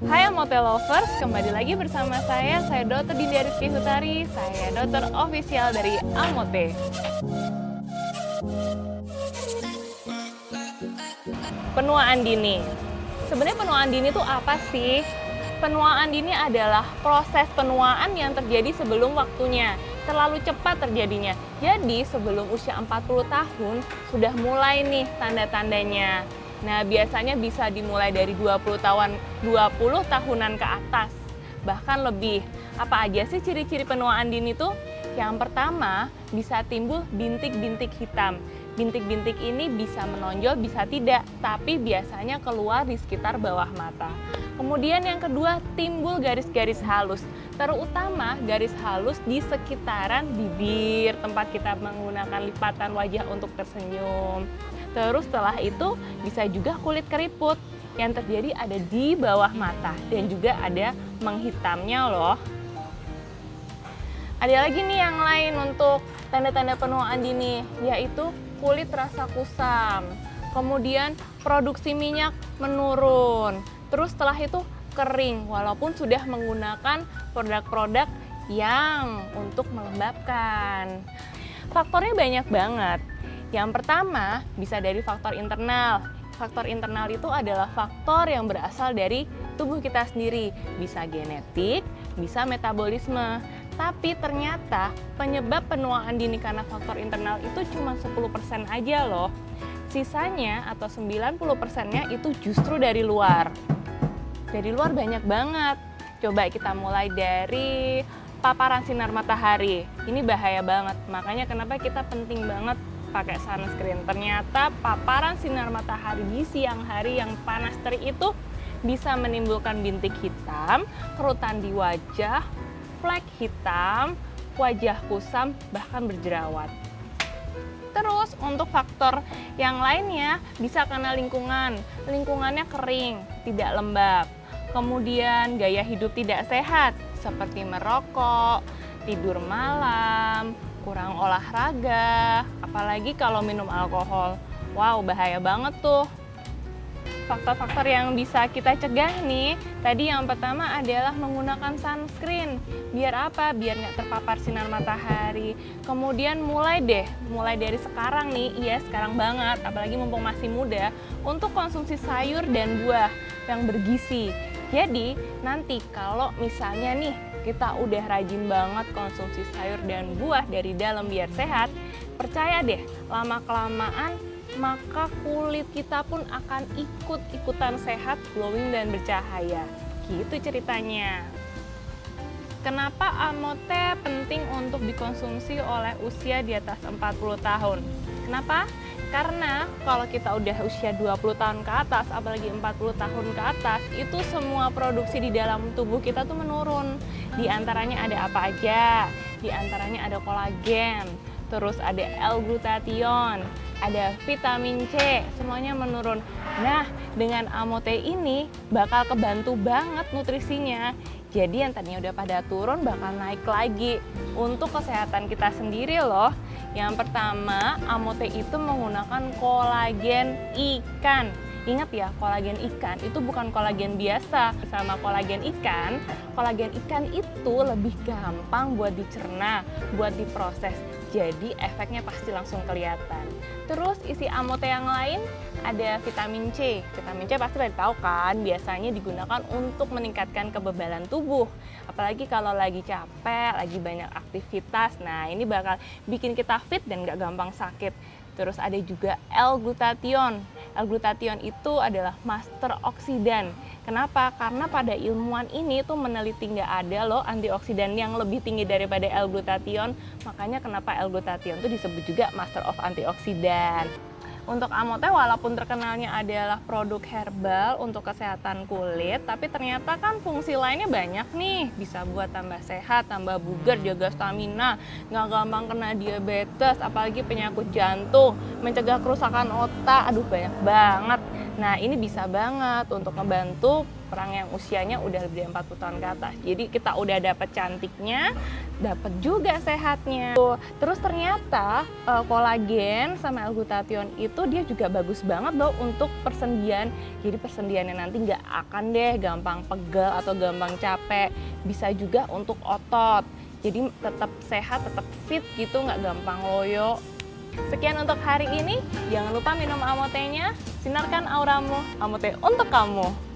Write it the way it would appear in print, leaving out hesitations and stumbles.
Hai Amote Lovers, kembali lagi bersama saya Dr. Dinda Rizky Hutari, saya dokter official dari Amote. Penuaan dini. Sebenarnya penuaan dini itu apa sih? Penuaan dini adalah proses penuaan yang terjadi sebelum waktunya. Terlalu cepat terjadinya. Jadi sebelum usia 40 tahun sudah mulai nih tanda-tandanya. Nah, biasanya bisa dimulai dari 20 tahunan ke atas, bahkan lebih. Apa aja sih ciri-ciri penuaan dini tuh? Yang pertama, bisa timbul bintik-bintik hitam. Bintik-bintik ini bisa menonjol, bisa tidak, tapi biasanya keluar di sekitar bawah mata. Kemudian yang kedua, timbul garis-garis halus, terutama garis halus di sekitaran bibir, tempat kita menggunakan lipatan wajah untuk tersenyum. Terus setelah itu bisa juga kulit keriput yang terjadi ada di bawah mata dan juga ada menghitamnya loh. Ada lagi nih yang lain untuk tanda-tanda penuaan dini, yaitu kulit terasa kusam, kemudian produksi minyak menurun, terus setelah itu kering walaupun sudah menggunakan produk-produk yang untuk melembabkan. Faktornya banyak banget. Yang pertama bisa dari faktor internal. Faktor internal itu adalah faktor yang berasal dari tubuh kita sendiri. Bisa genetik, bisa metabolisme. Tapi ternyata penyebab penuaan dini karena faktor internal itu cuma 10% aja loh. Sisanya atau 90%-nya itu justru dari luar. Dari luar banyak banget. Coba kita mulai dari paparan sinar matahari. Ini bahaya banget. Makanya kenapa kita penting banget pakai sunscreen. Ternyata paparan sinar matahari di siang hari yang panas terik itu bisa menimbulkan bintik hitam, kerutan di wajah, flek hitam, wajah kusam, bahkan berjerawat. Terus untuk faktor yang lainnya bisa karena lingkungannya kering, tidak lembab. Kemudian gaya hidup tidak sehat seperti merokok, tidur malam, kurang olahraga, apalagi kalau minum alkohol. Wow, bahaya banget tuh. Faktor-faktor yang bisa kita cegah nih, tadi yang pertama adalah menggunakan sunscreen. Biar apa? Biar nggak terpapar sinar matahari. Kemudian mulai dari sekarang nih, iya sekarang banget, apalagi mumpung masih muda, untuk konsumsi sayur dan buah yang bergizi. Jadi nanti kalau misalnya nih kita udah rajin banget konsumsi sayur dan buah dari dalam biar sehat, percaya deh, lama-kelamaan maka kulit kita pun akan ikut-ikutan sehat, glowing dan bercahaya. Gitu ceritanya. Kenapa Amote penting untuk dikonsumsi oleh usia di atas 40 tahun? Kenapa? Karena kalau kita udah usia 20 tahun ke atas, apalagi 40 tahun ke atas, itu semua produksi di dalam tubuh kita tuh menurun. Di antaranya ada apa aja? Di antaranya ada kolagen, terus ada L-glutathione, ada vitamin C, semuanya menurun. Nah, dengan Amote ini bakal kebantu banget nutrisinya. Jadi yang tadinya udah pada turun bakal naik lagi. Untuk kesehatan kita sendiri loh. Yang pertama, Amote itu menggunakan kolagen ikan. Ingat ya, kolagen ikan itu bukan kolagen biasa. Sama kolagen ikan itu lebih gampang buat dicerna, buat diproses. Jadi efeknya pasti langsung kelihatan. Terus isi Amote yang lain ada vitamin C. Vitamin C pasti udah tahu kan, biasanya digunakan untuk meningkatkan kebebalan tubuh. Apalagi kalau lagi capek, lagi banyak aktivitas. Nah, ini bakal bikin kita fit dan gak gampang sakit. Terus ada juga L-glutathione. L-glutathione itu adalah master oksidan. Kenapa? Karena pada ilmuwan ini tuh meneliti nggak ada loh antioksidan yang lebih tinggi daripada L-glutathione. Makanya kenapa L-glutathione itu disebut juga master of antioksidan. Untuk Amote walaupun terkenalnya adalah produk herbal untuk kesehatan kulit, tapi ternyata kan fungsi lainnya banyak nih. Bisa buat tambah sehat, tambah bugar, jaga stamina, nggak gampang kena diabetes, apalagi penyakit jantung, mencegah kerusakan otak, aduh banyak banget. Nah, ini bisa banget untuk ngebantu orang yang usianya udah lebih dari 40 tahun ke atas. Jadi kita udah dapet cantiknya, dapet juga sehatnya. Terus ternyata kolagen sama L-glutathione itu dia juga bagus banget loh untuk persendian. Jadi persendiannya nanti nggak akan deh gampang pegal atau gampang capek. Bisa juga untuk otot. Jadi tetap sehat, tetap fit gitu, nggak gampang loyo. Sekian untuk hari ini. Jangan lupa minum Amote-nya. Sinarkan auramu, Amote untuk kamu.